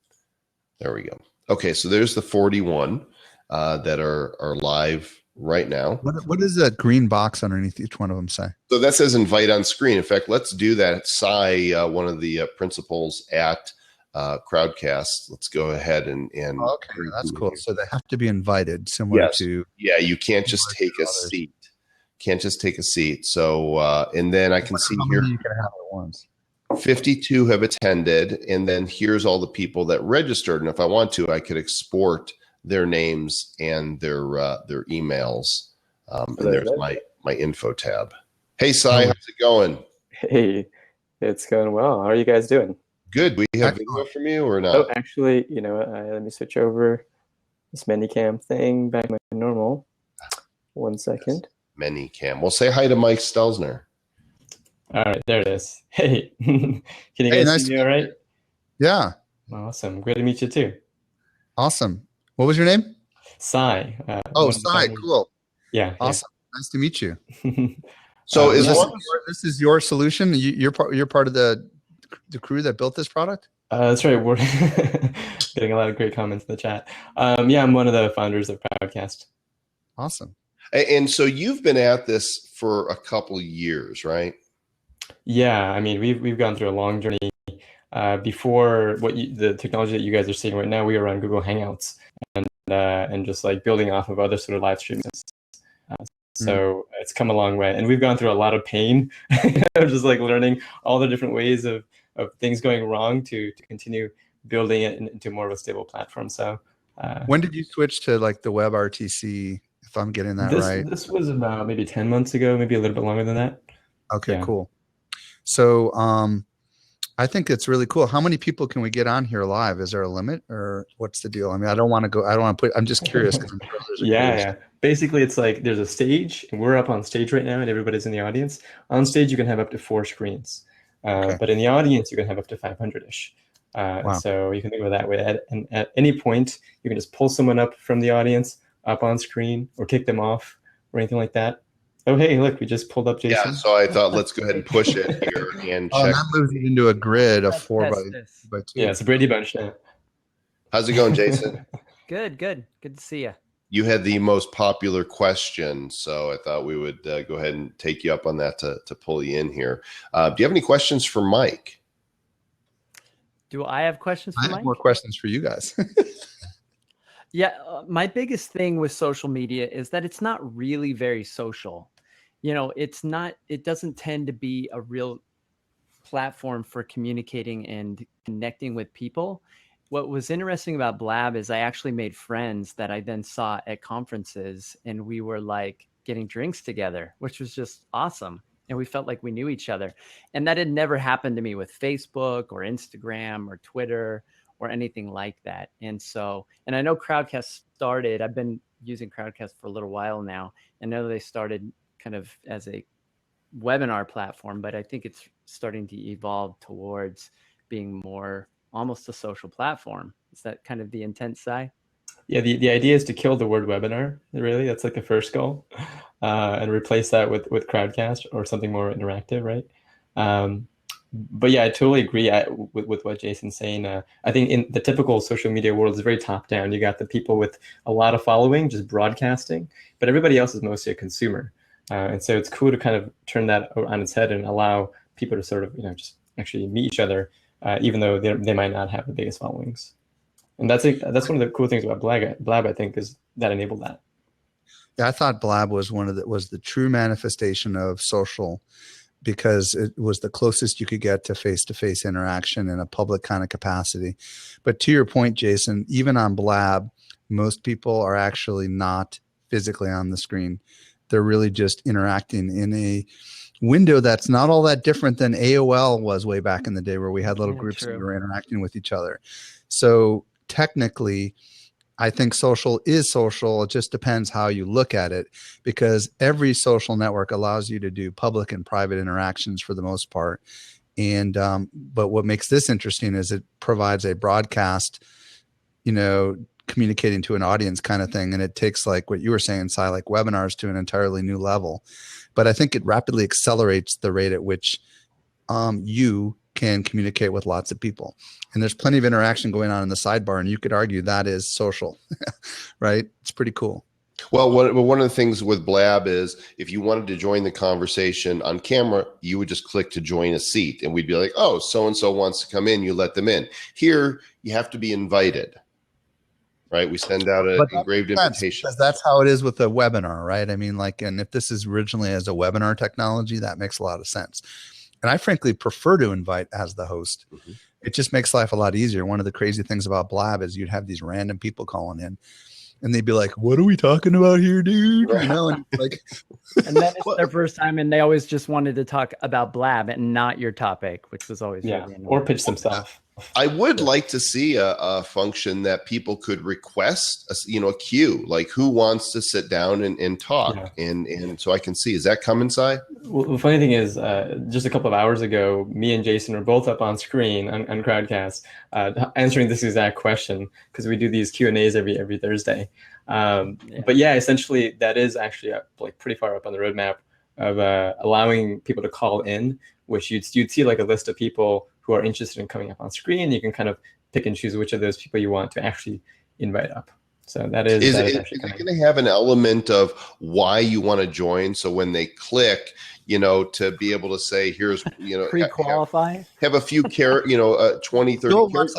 There we go. Okay, so there's the 41 that are live right now. What does that green box underneath each one of them say? So that says invite on screen. In fact, let's do that. Cy, one of the principals at Crowdcast, let's go ahead and Oh, okay, that's cool. So they have to be invited, similar yes, to yeah. You can't just take a others. seat. Can't just take a seat. So and then I can see How here many you can have at once. 52 have attended, and then here's all the people that registered. And if I want to, I could export their names and their emails. And there's my info tab. Hey, Cy, how's it going? Hey, it's going well. How are you guys doing? Good. We have Excellent. video from you or not? Oh, actually, you know what? Let me switch over this Manycam thing back to my normal. 1 second. Manycam. Well, say hi to Mike Stelzner. All right, there it is. Hey, can you guys nice see me all right? Yeah. Awesome. Great to meet you too. Awesome. What was your name? Cy. Oh, Cy. Cool. Yeah. Awesome. Nice to meet you. So is this is your solution? You're part of the crew that built this product? That's right. We're getting a lot of great comments in the chat. Yeah, I'm one of the founders of Crowdcast. Awesome. And so you've been at this for a couple of years, right? Yeah, I mean, we've gone through a long journey. Before the technology that you guys are seeing right now, we were on Google Hangouts and just like building off of other sort of live streams. So it's come a long way, and we've gone through a lot of pain of just like learning all the different ways of things going wrong to continue building it into more of a stable platform. So when did you switch to like the WebRTC, if I'm getting that right? This was about maybe 10 months ago, maybe a little bit longer than that. Okay, yeah. Cool. So I think it's really cool. How many people can we get on here live? Is there a limit, or what's the deal? I mean, I don't want to put, I'm just curious. Yeah. Basically, it's like there's a stage, and we're up on stage right now, and everybody's in the audience. On stage, you can have up to 4 screens. But in the audience, you can have up to 500-ish. Wow. And so you can think of it that way. At any point, you can just pull someone up from the audience, up on screen, or kick them off, or anything like that. Oh, hey, look, we just pulled up Jason. Yeah, so I thought let's go ahead and push it here and check. That moves it into a grid of 4 by 2. Yeah, it's a Brady Bunch now. How's it going, Jason? Good to see you. You had the most popular question, so I thought we would go ahead and take you up on that to pull you in here. Do you have any questions for Mike? Do I have questions for Mike? I have more questions for you guys. Yeah, my biggest thing with social media is that it's not really very social. You know, it doesn't tend to be a real platform for communicating and connecting with people. What was interesting about Blab is I actually made friends that I then saw at conferences, and we were like getting drinks together, which was just awesome. And we felt like we knew each other. And that had never happened to me with Facebook or Instagram or Twitter or anything like that. And so, and I know Crowdcast started, I've been using Crowdcast for a little while now. I know they started kind of as a webinar platform, but I think it's starting to evolve towards being more almost a social platform. Is that kind of the intent, Cy? Yeah, the idea is to kill the word webinar, really. That's like the first goal, and replace that with Crowdcast or something more interactive, right? But yeah, I totally agree with what Jason's saying. I think in the typical social media world, it's very top down. You got the people with a lot of following, just broadcasting, but everybody else is mostly a consumer. And so it's cool to kind of turn that on its head and allow people to sort of, just actually meet each other, even though they might not have the biggest followings. And that's one of the cool things about Blab, I think, is that enabled that. Yeah, I thought Blab was was the true manifestation of social, because it was the closest you could get to face-to-face interaction in a public kind of capacity. But to your point, Jason, even on Blab, most people are actually not physically on the screen. They're really just interacting in a window that's not all that different than AOL was way back in the day, where we had little groups and we were interacting with each other. So technically, I think social is social. It just depends how you look at it, because every social network allows you to do public and private interactions for the most part. And but what makes this interesting is it provides a broadcast, communicating to an audience kind of thing. And it takes, like what you were saying, Cy, like webinars to an entirely new level. But I think it rapidly accelerates the rate at which you can communicate with lots of people. And there's plenty of interaction going on in the sidebar, and you could argue that is social, right? It's pretty cool. Well, one of the things with Blab is if you wanted to join the conversation on camera, you would just click to join a seat, and we'd be like, "Oh, so and so wants to come in." You let them in. Here, you have to be invited, right? We send out an But that engraved makes sense, invitation. because that's how it is with a webinar, right? I mean, like, and if this is originally as a webinar technology, that makes a lot of sense. And I frankly prefer to invite as the host. Mhm. It just makes life a lot easier. One of the crazy things about Blab is you'd have these random people calling in, and they'd be like, "What are we talking about here, dude?" You know, and it's like, And then it's their first time, and they always just wanted to talk about Blab and not your topic, which was always really annoying. Or pitch themselves. I would like to see a function that people could request, a queue, like who wants to sit down and talk, and so I can see. Is that coming, Si? Well, the funny thing is, just a couple of hours ago, me and Jason were both up on screen on Crowdcast, answering this exact question, because we do these Q&As every Thursday. But yeah, essentially, that is actually like pretty far up on the roadmap of allowing people to call in, which you'd see like a list of people who are interested in coming up on screen. You can kind of pick and choose which of those people you want to actually invite up. So that is actually it going to have an element of why you want to join? So when they click, to be able to say, here's, pre-qualify, have a few 20, 30 characters.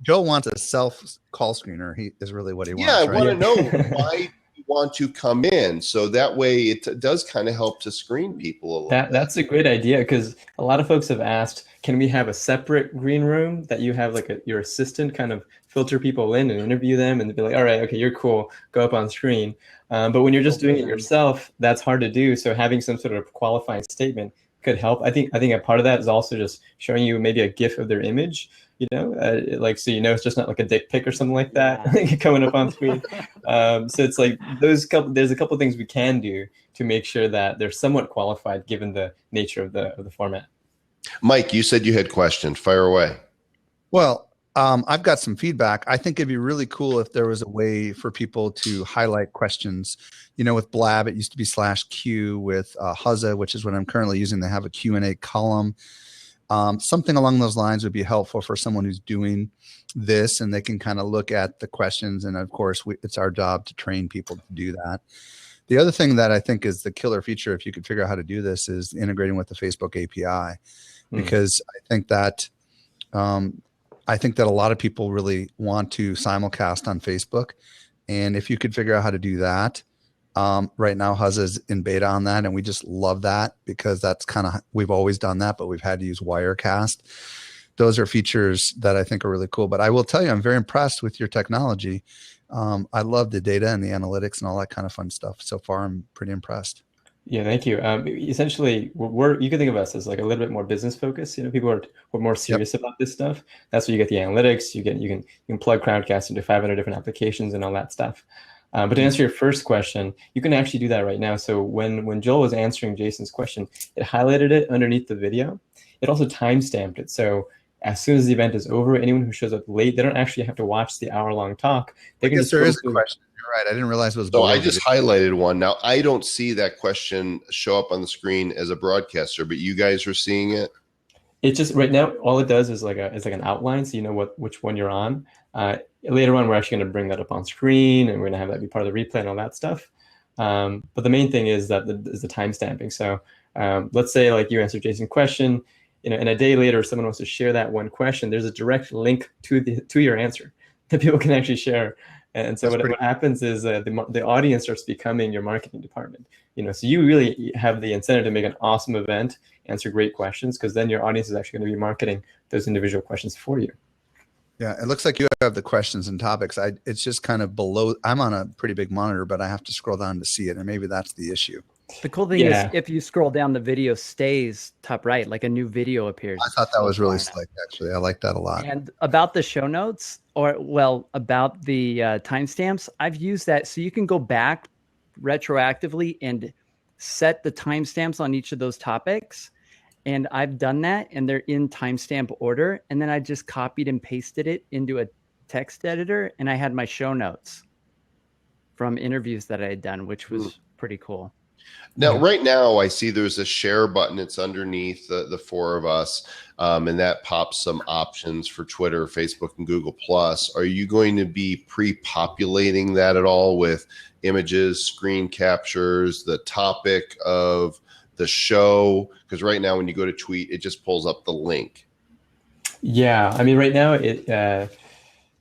Joe wants a self call screener. He is really what he wants. Yeah, I right? want to know why you want to come in. So that way it does kind of help to screen people a little bit. That's a great idea, because a lot of folks have asked, can we have a separate green room that you have like your assistant kind of filter people in and interview them and be like, all right, okay, you're cool, go up on screen. But when you're just doing it yourself, that's hard to do. So having some sort of qualifying statement could help. I think a part of that is also just showing you maybe a GIF of their image, like, so it's just not like a dick pic or something like that coming up on screen. So it's like there's a couple of things we can do to make sure that they're somewhat qualified given the nature of the format. Mike, you said you had questions. Fire away. Well, I've got some feedback. I think it'd be really cool if there was a way for people to highlight questions. With Blab, it used to be /Q. With Huzza, which is what I'm currently using, they have a Q&A column. Something along those lines would be helpful for someone who's doing this, and they can kind of look at the questions. And of course, it's our job to train people to do that. The other thing that I think is the killer feature, if you could figure out how to do this, is integrating with the Facebook API, because I think that a lot of people really want to simulcast on Facebook. And if you could figure out how to do that, right now Huzza's in beta on that, and we just love that, because that's we've always done that, but we've had to use Wirecast. Those are features that I think are really cool. But I will tell you, I'm very impressed with your technology. I love the data and the analytics and all that kind of fun stuff. So far, I'm pretty impressed. Yeah, thank you. Essentially, you can think of us as like a little bit more business focused. People are more serious about this stuff. That's where you get the analytics. You can plug Crowdcast into 500 different applications and all that stuff. But to answer your first question, you can actually do that right now. So when Joel was answering Jason's question, it highlighted it underneath the video. It also timestamped it. So as soon as the event is over, anyone who shows up late, they don't actually have to watch the hour-long talk. They can just there is a question. You're right. I didn't realize it was. So I just highlighted one. Now I don't see that question show up on the screen as a broadcaster, but you guys are seeing it. It's just right now, all it does is like an outline, so you know which one you're on. Later on, we're actually going to bring that up on screen, and we're going to have that be part of the replay and all that stuff. But the main thing is that is the timestamping. So let's say like you answered Jason's question, and a day later, someone wants to share that one question. There's a direct link to your answer that people can actually share. And so what happens is the audience starts becoming your marketing department. So you really have the incentive to make an awesome event, answer great questions, because then your audience is actually going to be marketing those individual questions for you. Yeah, it looks like you have the questions and topics. It's just kind of below. I'm on a pretty big monitor, but I have to scroll down to see it, and maybe that's the issue. The cool thing is, if you scroll down, the video stays top right, like a new video appears. I thought that was really slick, actually. I like that a lot. And about the show notes, about the timestamps, I've used that so you can go back retroactively and set the timestamps on each of those topics. And I've done that, and they're in timestamp order. And then I just copied and pasted it into a text editor, and I had my show notes from interviews that I had done, which was pretty cool. Now, right now, I see there's a share button. It's underneath the four of us, and that pops some options for Twitter, Facebook, and Google+. Are you going to be pre-populating that at all with images, screen captures, the topic of the show? Because right now, when you go to tweet, it just pulls up the link. Yeah, I mean, right now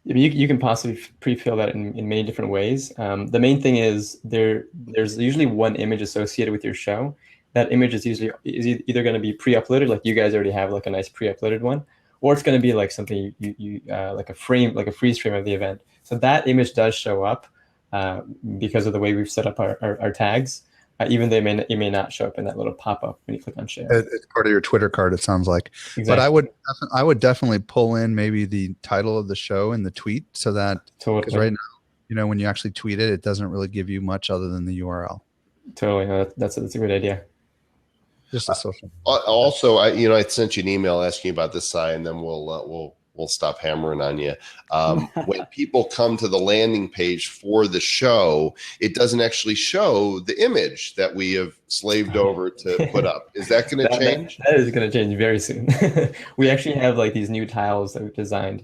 you can possibly pre-fill that in many different ways. The main thing is there's usually one image associated with your show. That image is either going to be pre-uploaded, like you guys already have like a nice pre-uploaded one, or it's going to be like something you like a frame, like a freeze frame of the event. So that image does show up because of the way we've set up our tags. Even though it may not show up in that little pop-up when you click on share. It's part of your Twitter card, it sounds like. Exactly. But I would definitely pull in maybe the title of the show in the tweet, so that because right now, when you actually tweet it, it doesn't really give you much other than the URL. Totally, no, that's a good idea. Just a social. Also, I sent you an email asking about this, Si, and then we'll stop hammering on you. When people come to the landing page for the show, it doesn't actually show the image that we have slaved over to put up. Is that going to change? That is going to change very soon. We actually have like these new tiles that we've designed,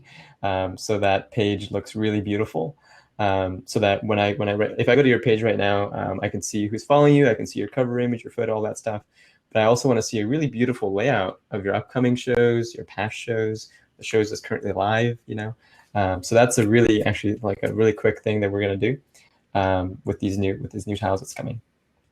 so that page looks really beautiful. So that if I go to your page right now, I can see who's following you. I can see your cover image, your photo, all that stuff. But I also want to see a really beautiful layout of your upcoming shows, your past shows, the shows that's currently live, so that's a really quick thing that we're going to do with these new tiles that's coming,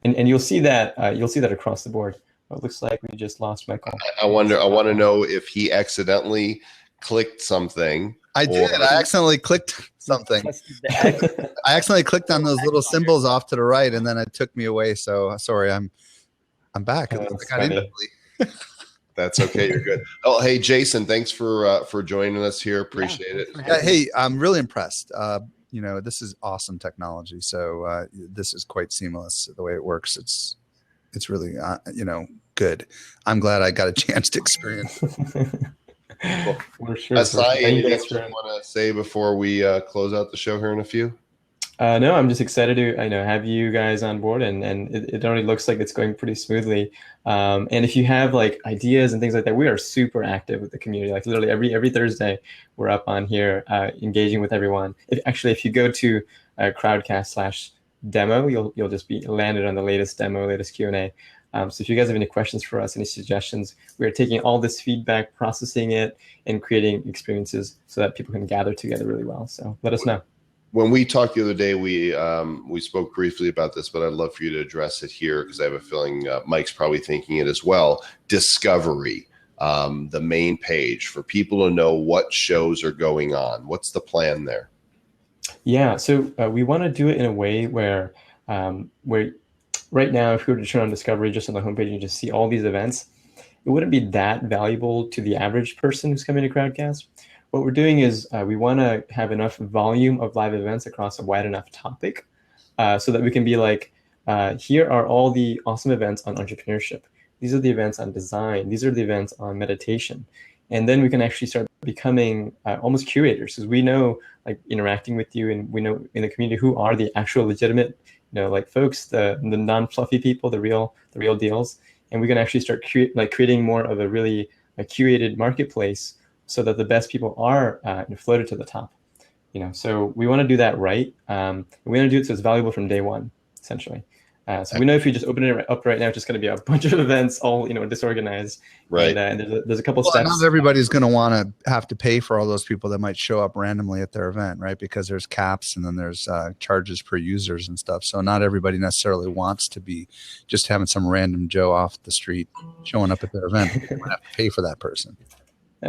and you'll see that across the board. It looks like we just lost Michael. I want to know if he accidentally clicked something. I did. I accidentally clicked something. I accidentally clicked on those little symbols off to the right, and then it took me away. So sorry, I'm back. That's okay. You're good. Oh, hey, Jason, thanks for joining us here. Appreciate it. Hey, I'm really impressed. This is awesome technology. So this is quite seamless the way it works. It's really, good. I'm glad I got a chance to experience it. Well, for sure. Anything else you want to say before we close out the show here in a few? No, I'm just excited to have you guys on board, and it already looks like it's going pretty smoothly. And if you have like ideas and things like that, we are super active with the community. Like literally every Thursday, we're up on here engaging with everyone. If you go to crowdcast/demo, you'll just be landed on the latest demo, latest Q&A. So if you guys have any questions for us, any suggestions, we are taking all this feedback, processing it, and creating experiences so that people can gather together really well. So let us know. When we talked the other day, we spoke briefly about this, but I'd love for you to address it here because I have a feeling Mike's probably thinking it as well. Discovery, the main page for people to know what shows are going on. What's the plan there? Yeah, so we want to do it in a way where right now, if you were to turn on Discovery just on the homepage and you just see all these events, it wouldn't be that valuable to the average person who's coming to Crowdcast. What we're doing is we want to have enough volume of live events across a wide enough topic so that we can be like, here are all the awesome events on entrepreneurship. These are the events on design. These are the events on meditation. And then we can actually start becoming almost curators, because we know, like, interacting with you, and we know in the community who are the actual legitimate, like folks, the non-fluffy people, the real deals. And we can actually start creating more of a really curated marketplace, so that the best people are floated to the top, So we want to do that right. We want to do it so it's valuable from day one, essentially. So we know if you just open it up right now, it's just going to be a bunch of events, all disorganized. Right. And there's a couple steps. Not everybody's going to want to have to pay for all those people that might show up randomly at their event, right? Because there's caps, and then there's charges per users and stuff. So not everybody necessarily wants to be just having some random Joe off the street showing up at their event. They might have to pay for that person.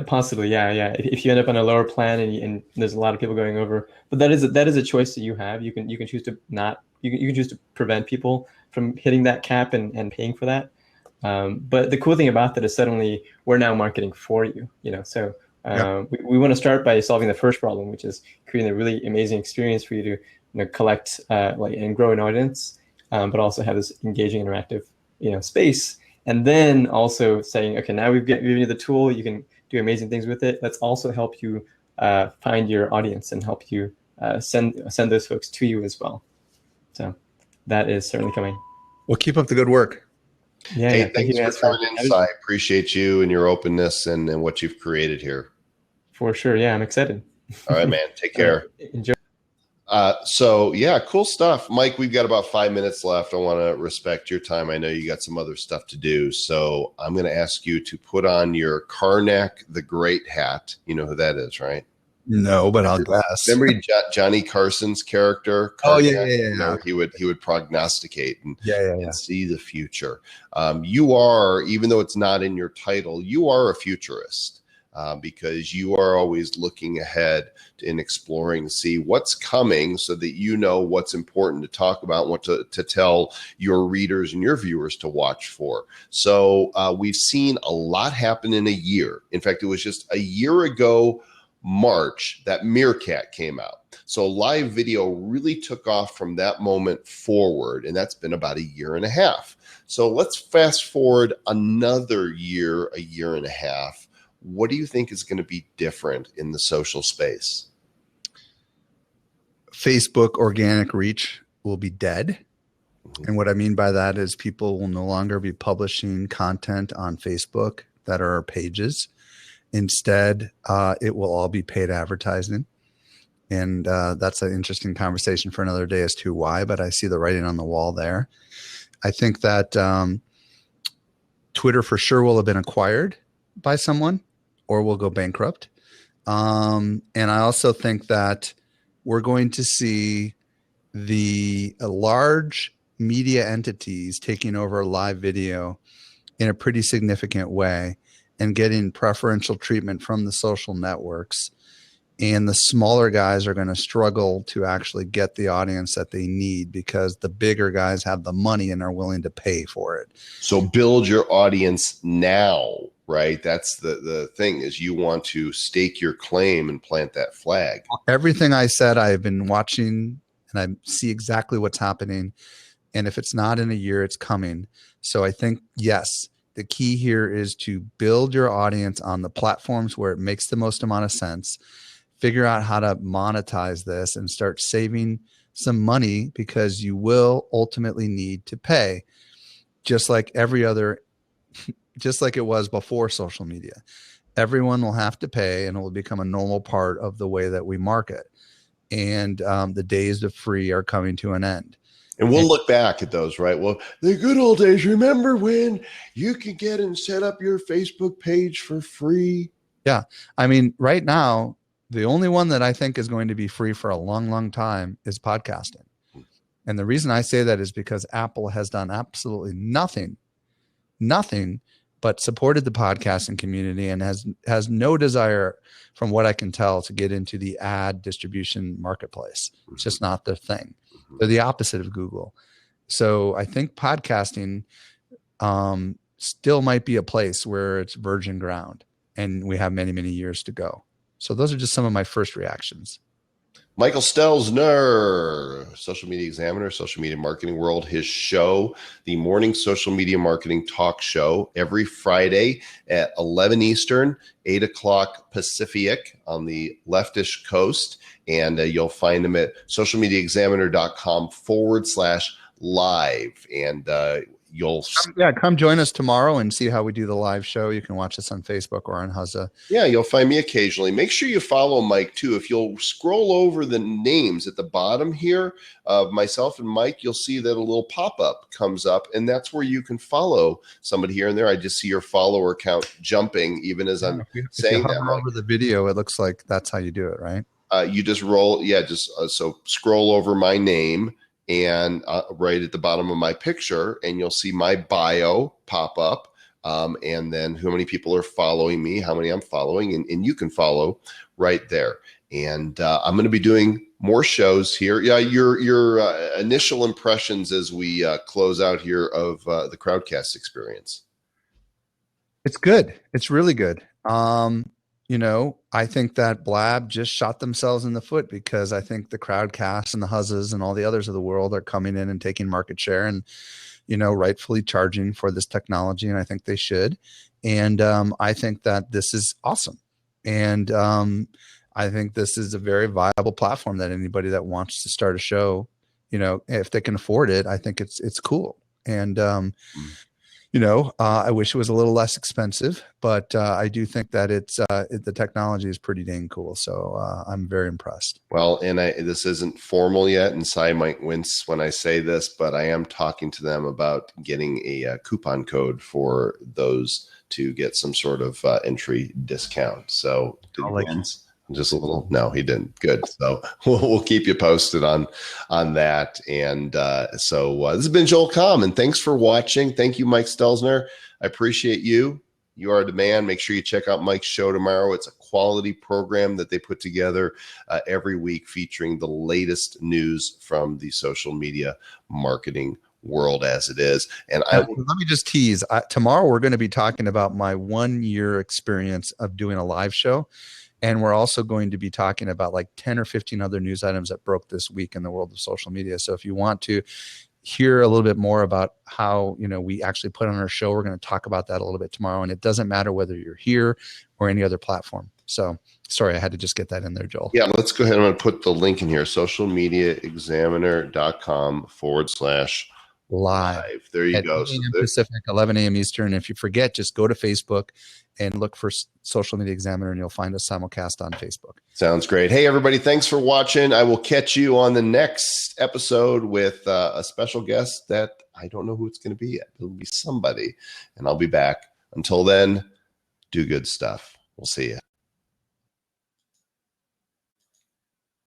Possibly, yeah. If you end up on a lower plan and there's a lot of people going over, but that is a choice that you have. You can choose to not. You can choose to prevent people from hitting that cap and paying for that. But the cool thing about that is suddenly we're now marketing for you. So we want to start by solving the first problem, which is creating a really amazing experience for you to collect and grow an audience, but also have this engaging, interactive space. And then also saying, okay, now we've given you the tool. You can do amazing things with it. Let's also help you find your audience and help you send those folks to you as well. So that is certainly coming. Well, keep up the good work. Yeah, Hey, yeah. Thank thanks you for guys coming inside. Appreciate you and your openness and what you've created here. for sure. Yeah, I'm excited. All right, man. Take All right, care. enjoy. So yeah, cool stuff. Mike, we've got about 5 minutes left. I want to respect your time. I know you got some other stuff to do. So I'm going to ask you to put on your Karnak the Great hat. You know who that is, right? No, but I'll guess. Remember Johnny Carson's character? Oh, yeah, Karnak? yeah, yeah. You know, he would prognosticate and, Yeah. and see the future. You are, even though it's not in your title, you are a futurist. Because you are always looking ahead and exploring to see what's coming so that you know what's important to talk about, what to tell your readers and your viewers to watch for. So we've seen a lot happen in a year. In fact, it was just a year ago, March, that Meerkat came out. So live video really took off from that moment forward, and that's been about a year and a half. So let's fast forward another year, a year and a half. What do you think is going to be different in the social space? Facebook organic reach will be dead. And what I mean by that is people will no longer be publishing content on Facebook that are pages. Instead, it will all be paid advertising. And that's an interesting conversation for another day as to why, but I see the writing on the wall there. I think that Twitter for sure will have been acquired by someone or will go bankrupt. And I also think that we're going to see the large media entities taking over live video in a pretty significant way and getting preferential treatment from the social networks. And the smaller guys are going to struggle to actually get the audience that they need because the bigger guys have the money and are willing to pay for it. So build your audience now, right? That's the thing is you want to stake your claim and plant that flag. Everything I said, I've been watching and I see exactly what's happening. And if it's not in a year, it's coming. So I think, yes, the key here is to build your audience on the platforms where it makes the most amount of sense. Figure out how to monetize this and start saving some money because you will ultimately need to pay just like every other, just like it was before social media. Everyone will have to pay and it will become a normal part of the way that we market. And the days of free are coming to an end. And we'll look back at those, right? Well, the good old days. Remember when you could get and set up your Facebook page for free? Yeah. I mean, right now, the only one that I think is going to be free for a long, long time is podcasting. And the reason I say that is because Apple has done absolutely nothing but supported the podcasting community and has no desire, from what I can tell, to get into the ad distribution marketplace. It's just not their thing. They're the opposite of Google. So I think podcasting still might be a place where it's virgin ground and we have many, many years to go. So those are just some of my first reactions. Michael Stelzner, Social Media Examiner, Social Media Marketing World, his show, the Morning Social Media Marketing Talk Show, every Friday at 11 Eastern, 8 o'clock Pacific on the leftish coast. And you'll find him at socialmediaexaminer.com/live. And you'll come join us tomorrow and see how we do the live show. You can watch us on Facebook or on Huzza. Yeah, you'll find me occasionally. Make sure you follow Mike too. If you'll scroll over the names at the bottom here of myself and Mike, you'll see that a little pop-up comes up, and that's where you can follow somebody here and there. I just see your follower count jumping even as I'm saying that. Over the video, it looks like that's how you do it, right? You just roll, so scroll over my name and right at the bottom of my picture, and you'll see my bio pop up. And then how many people are following me, how many I'm following, and you can follow right there. And I'm going to be doing more shows here. Yeah, your initial impressions as we close out here of the Crowdcast experience. It's good. It's really good. I think that Blab just shot themselves in the foot because I think the Crowdcast and the Huzzas and all the others of the world are coming in and taking market share and, rightfully charging for this technology. And I think they should. And I think that this is awesome. And I think this is a very viable platform that anybody that wants to start a show, if they can afford it, I think it's cool. And, I wish it was a little less expensive, but I do think that the technology is pretty dang cool. So I'm very impressed. Well, and this isn't formal yet, and Cy might wince when I say this, but I am talking to them about getting a coupon code for those to get some sort of entry discount. So did he wince? Just a little? No, he didn't. Good. So we'll keep you posted on that. And so this has been Joel Comm, and thanks for watching. Thank you, Mike Stelzner. I appreciate you. You are the man. Make sure you check out Mike's show tomorrow. It's a quality program that they put together every week, featuring the latest news from the social media marketing world as it is. And let me just tease. Tomorrow we're going to be talking about my 1 year experience of doing a live show. And we're also going to be talking about like 10 or 15 other news items that broke this week in the world of social media. So if you want to hear a little bit more about how, we actually put on our show, we're going to talk about that a little bit tomorrow. And it doesn't matter whether you're here or any other platform. So sorry, I had to just get that in there, Joel. Yeah, let's go ahead and put the link in here, socialmediaexaminer.com/live. There you go. 8 a.m. Pacific, 11 a.m. Eastern. If you forget, just go to Facebook and look for Social Media Examiner, and you'll find us simulcast on Facebook. Sounds great. Hey, everybody, thanks for watching. I will catch you on the next episode with a special guest that I don't know who it's going to be yet. It'll be somebody, and I'll be back. Until then, do good stuff. We'll see you.